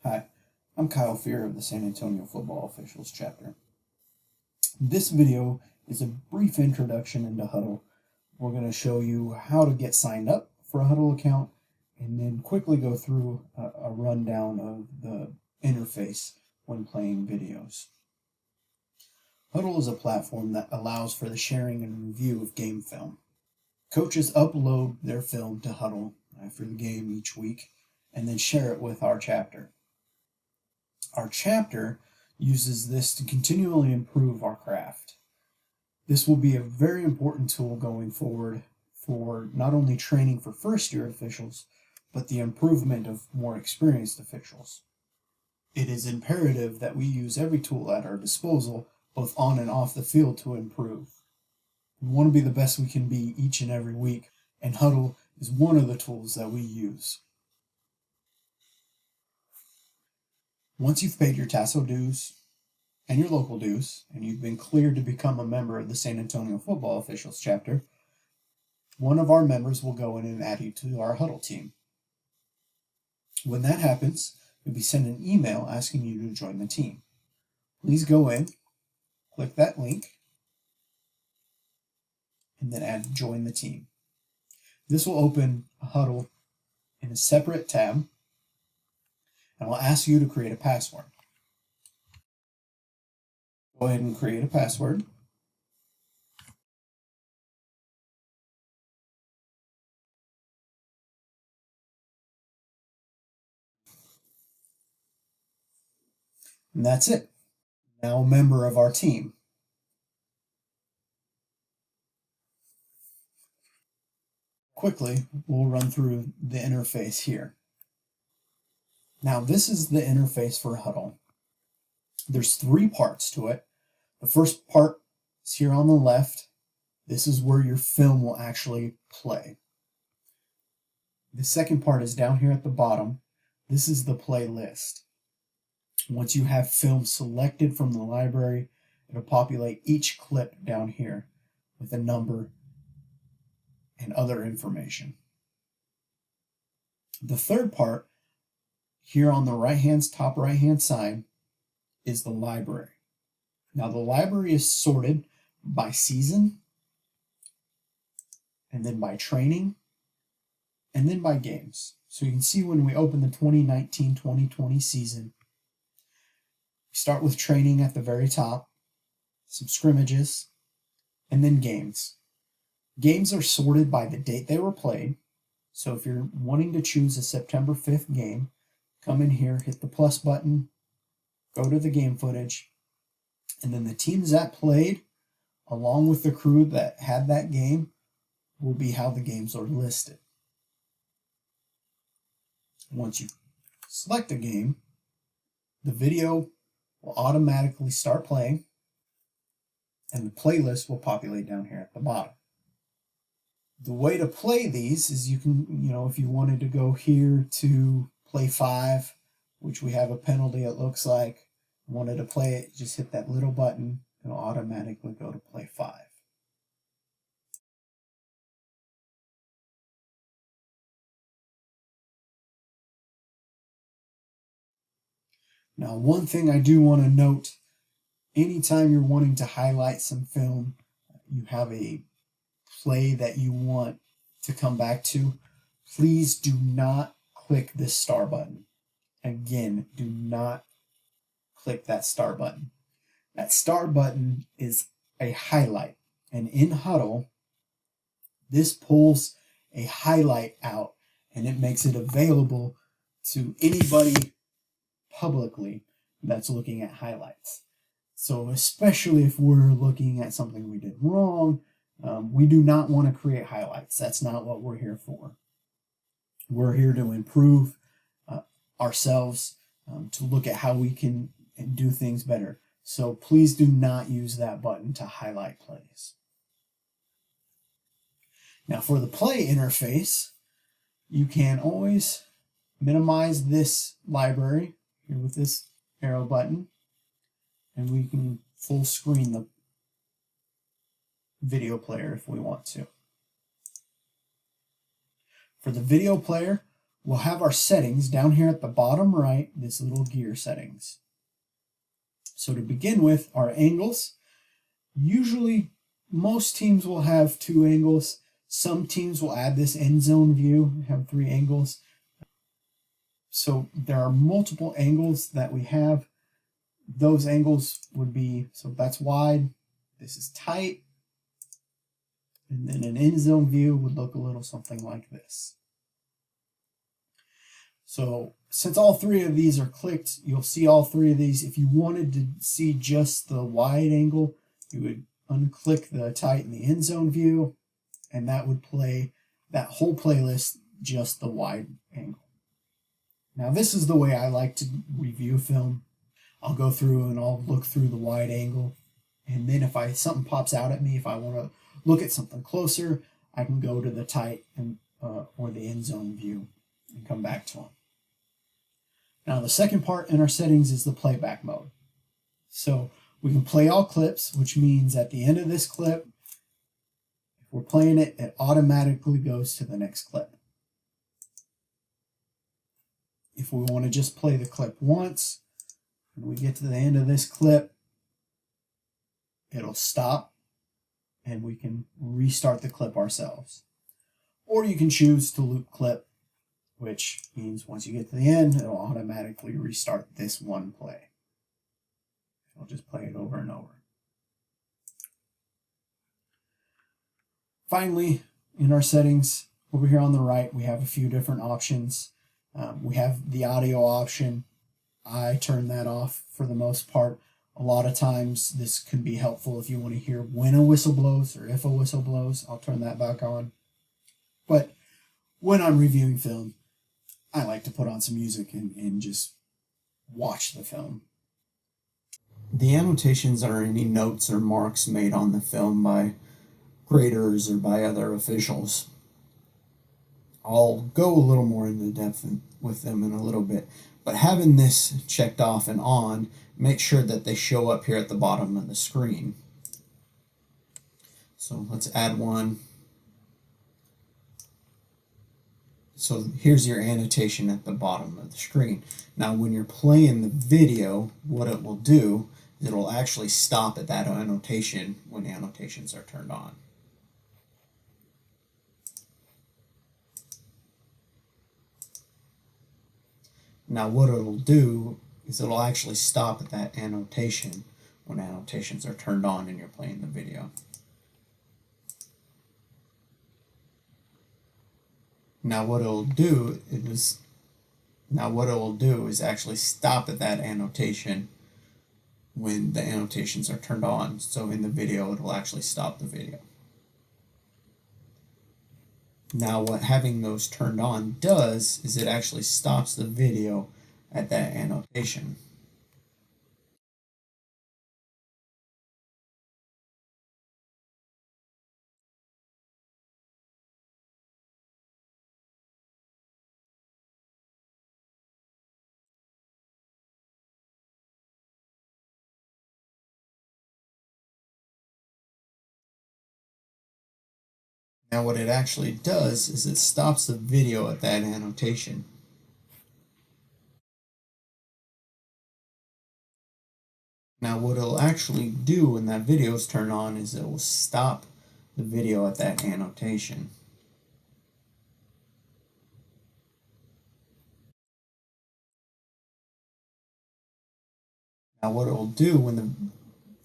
Hi, I'm Kyle Fear of the San Antonio Football Officials chapter. This video is a brief introduction into Hudl. We're going to show you how to get signed up for a Hudl account and then quickly go through a rundown of the interface when playing videos. Hudl is a platform that allows for the sharing and review of game film. Coaches upload their film to Hudl after the game each week and then share it with our chapter. Our chapter uses this to continually improve our craft. This will be a very important tool going forward for not only training for first-year officials, but the improvement of more experienced officials. It is imperative that we use every tool at our disposal, both on and off the field, to improve. We want to be the best we can be each and every week, and Hudl is one of the tools that we use. Once you've paid your Tasso dues and your local dues, and you've been cleared to become a member of the San Antonio Football Officials chapter, one of our members will go in and add you to our Hudl team. When that happens, you'll be sent an email asking you to join the team. Please go in, click that link, and then add join the team. This will open a Hudl in a separate tab, and we'll ask you to create a password. Go ahead and create a password. And that's it. Now a member of our team. Quickly, we'll run through the interface here. Now this is the interface for Hudl. There's three parts to it. The first part is here on the left. This is where your film will actually play. The second part is down here at the bottom. This is the playlist. Once you have film selected from the library, it'll populate each clip down here with a number and other information. The third part, here on the top right hand side, is the library. Now the library is sorted by season, and then by training, and then by games. So you can see when we open the 2019-2020 season, we start with training at the very top, some scrimmages, and then games. Games are sorted by the date they were played. So if you're wanting to choose a September 5th game, come in here, hit the plus button, go to the game footage, and then the teams that played, along with the crew that had that game, will be how the games are listed. Once you select a game, the video will automatically start playing, and the playlist will populate down here at the bottom. The way to play these is you can, if you wanted to go here to play 5, which we have a penalty, it looks like, wanted to play it, just hit that little button, it'll automatically go to play 5. Now, one thing I do want to note, anytime you're wanting to highlight some film, you have a play that you want to come back to, please do not click this star button. Again, do not click that star button. That star button is a highlight, and in Hudl, this pulls a highlight out and it makes it available to anybody publicly that's looking at highlights. So especially if we're looking at something we did wrong, we do not want to create highlights. That's not what we're here for. We're here to improve ourselves, to look at how we can do things better. So please do not use that button to highlight plays. Now for the play interface, you can always minimize this library here with this arrow button, and we can full screen the video player if we want to. For the video player, we'll have our settings down here at the bottom right, this little gear settings. So to begin with, our angles. Usually, most teams will have 2 angles. Some teams will add this end zone view, have 3 angles. So there are multiple angles that we have. Those angles would be, so that's wide, this is tight, and then an end zone view would look a little something like this. So since all 3 of these are clicked, you'll see all 3 of these. If you wanted to see just the wide angle, you would unclick the tight and the end zone view, and that would play that whole playlist, just the wide angle. Now this is the way I like to review film. I'll go through and I'll look through the wide angle, and then if something pops out at me, if I want to look at something closer, I can go to the tight and or the end zone view and come back to them. Now the second part in our settings is the playback mode. So we can play all clips, which means at the end of this clip, if we're playing it, it automatically goes to the next clip. If we want to just play the clip once, when we get to the end of this clip, it'll stop and we can restart the clip ourselves. Or you can choose to loop clip, which means once you get to the end, it'll automatically restart this one play. I'll just play it over and over. Finally, in our settings, over here on the right, we have a few different options. We have the audio option. I turn that off for the most part. A lot of times this can be helpful if you want to hear when a whistle blows or if a whistle blows. I'll turn that back on. But when I'm reviewing film, I like to put on some music and just watch the film. The annotations are any notes or marks made on the film by graders or by other officials. I'll go a little more into depth with them in a little bit, but having this checked off and on, make sure that they show up here at the bottom of the screen. So let's add one. So here's your annotation at the bottom of the screen. Now when you're playing the video, what it will do is it'll actually stop at that annotation when annotations are turned on. Now what it'll do is it'll actually stop at that annotation when annotations are turned on and you're playing the video. Now what it'll do is actually stop at that annotation when the annotations are turned on. So in the video, it'll actually stop the video. Now what having those turned on does is it actually stops the video at that annotation. Now what it actually does is it stops the video at that annotation. Now what it'll actually do when that video is turned on is it will stop the video at that annotation. Now what it will do when the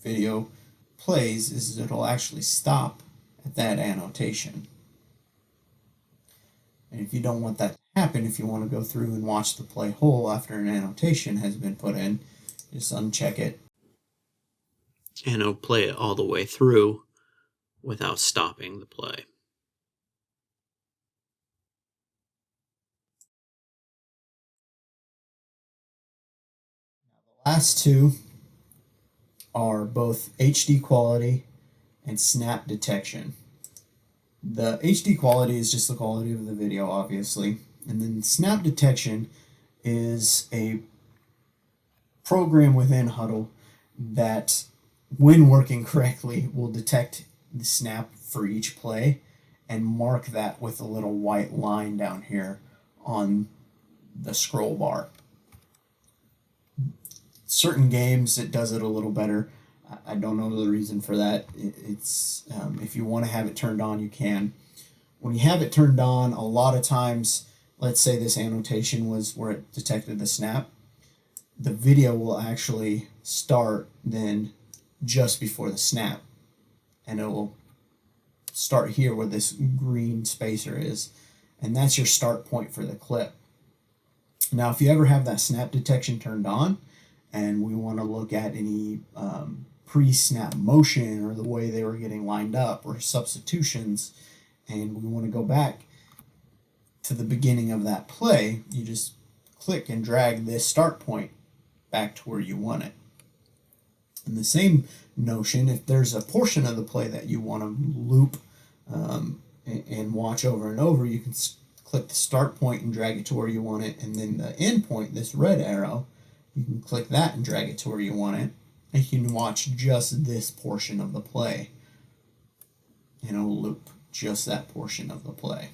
video plays is it'll actually stop at that annotation. And if you don't want that to happen, if you want to go through and watch the play whole after an annotation has been put in, just uncheck it. And it'll play it all the way through without stopping the play. The last two are both HD quality and snap detection. The HD quality is just the quality of the video, obviously, and then snap detection is a program within Hudl that, when working correctly, will detect the snap for each play and mark that with a little white line down here on the scroll bar. Certain games it does it a little better. I don't know the reason for that. It's if you want to have it turned on, you can. When you have it turned on, a lot of times, let's say this annotation was where it detected the snap, the video will actually start then just before the snap, and it will start here where this green spacer is, and that's your start point for the clip. Now, if you ever have that snap detection turned on, and we want to look at any pre-snap motion or the way they were getting lined up or substitutions, and we want to go back to the beginning of that play, you just click and drag this start point back to where you want it. In the same notion, if there's a portion of the play that you want to loop and watch over and over, you can click the start point and drag it to where you want it, and then the end point, this red arrow, you can click that and drag it to where you want it, and you can watch just this portion of the play, and it'll loop just that portion of the play.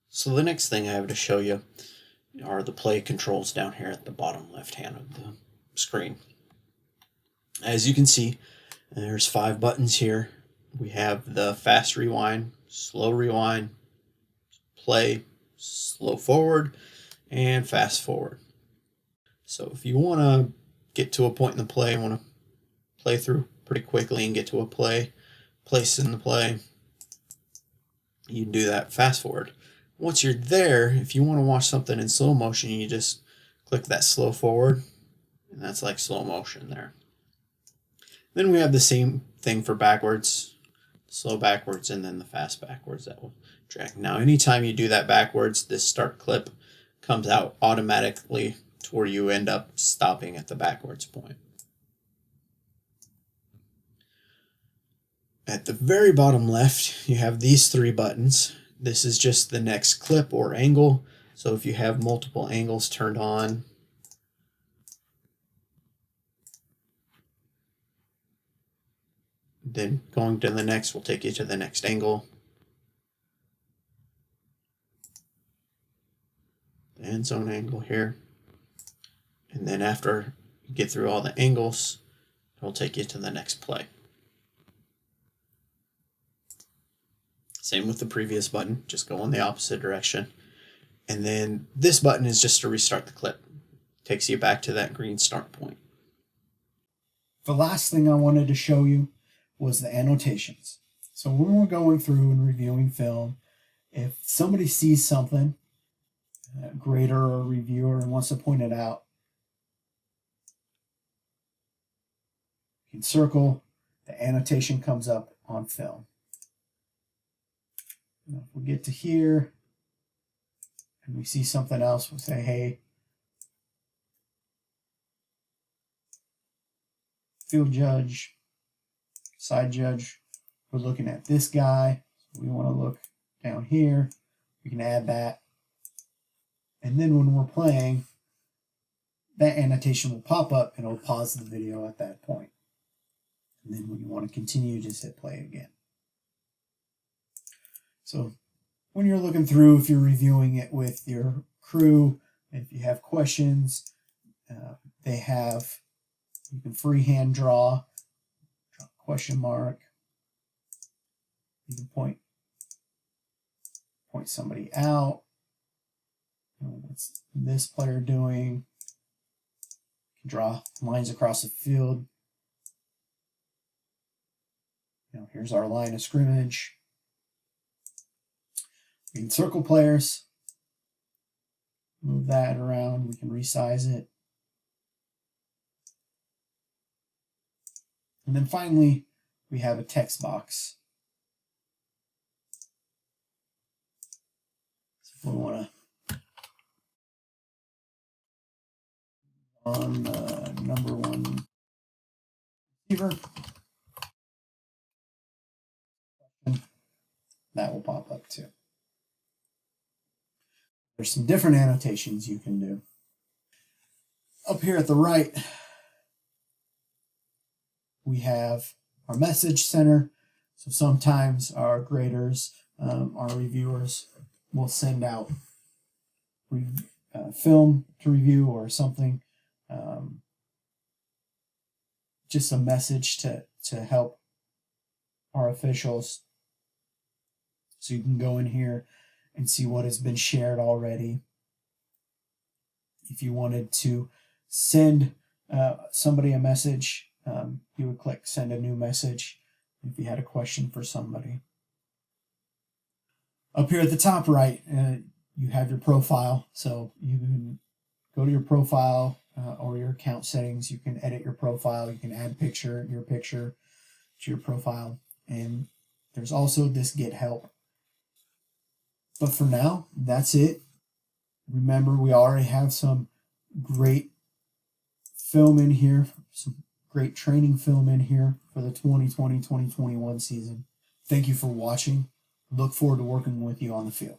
So the next thing I have to show you are the play controls down here at the bottom left hand of the screen. As you can see, there's 5 buttons here. We have the fast rewind, slow rewind, play, slow forward, and fast forward. So if you want to get to a point in the play and want to play through pretty quickly and get to a place in the play, you can do that fast forward. Once you're there, if you want to watch something in slow motion, you just click that slow forward, and that's like slow motion there. Then we have the same thing for backwards, slow backwards, and then the fast backwards that will drag. Now, anytime you do that backwards, this start clip comes out automatically to where you end up stopping at the backwards point. At the very bottom left, you have these 3 buttons. This is just the next clip or angle. So if you have multiple angles turned on, then going to the next will take you to the next angle. The end zone angle here. And then after you get through all the angles, it'll take you to the next play. Same with the previous button, just go in the opposite direction. And then this button is just to restart the clip. Takes you back to that green start point. The last thing I wanted to show you was the annotations. So when we're going through and reviewing film, if somebody sees something, a grader or a reviewer, and wants to point it out, you can circle, the annotation comes up on film. Now if we get to here and we see something else, we'll say, hey, field judge, side judge, we're looking at this guy. We want to look down here. We can add that. And then when we're playing, that annotation will pop up and it'll pause the video at that point. And then when you want to continue, just hit play again. So when you're looking through, if you're reviewing it with your crew, if you have questions, you can freehand draw question mark. You can point somebody out. What's this player doing? You can draw lines across the field. Here's our line of scrimmage. We can circle players. Move that around. We can resize it. And then finally, we have a text box. So if we want to on number 1 receiver, that will pop up too. There's some different annotations you can do. Up here at the right, we have our message center. So sometimes our graders, our reviewers will send out film to review or something, just a message to help our officials. So you can go in here and see what has been shared already. If you wanted to send somebody a message, you would click send a new message if you had a question for somebody. Up here at the top right, you have your profile. So you can go to your profile or your account settings. You can edit your profile. You can add your picture to your profile. And there's also this get help. But for now, that's it. Remember, we already have some great film in here, some great training film in here for the 2020-2021 season. Thank you for watching. Look forward to working with you on the field.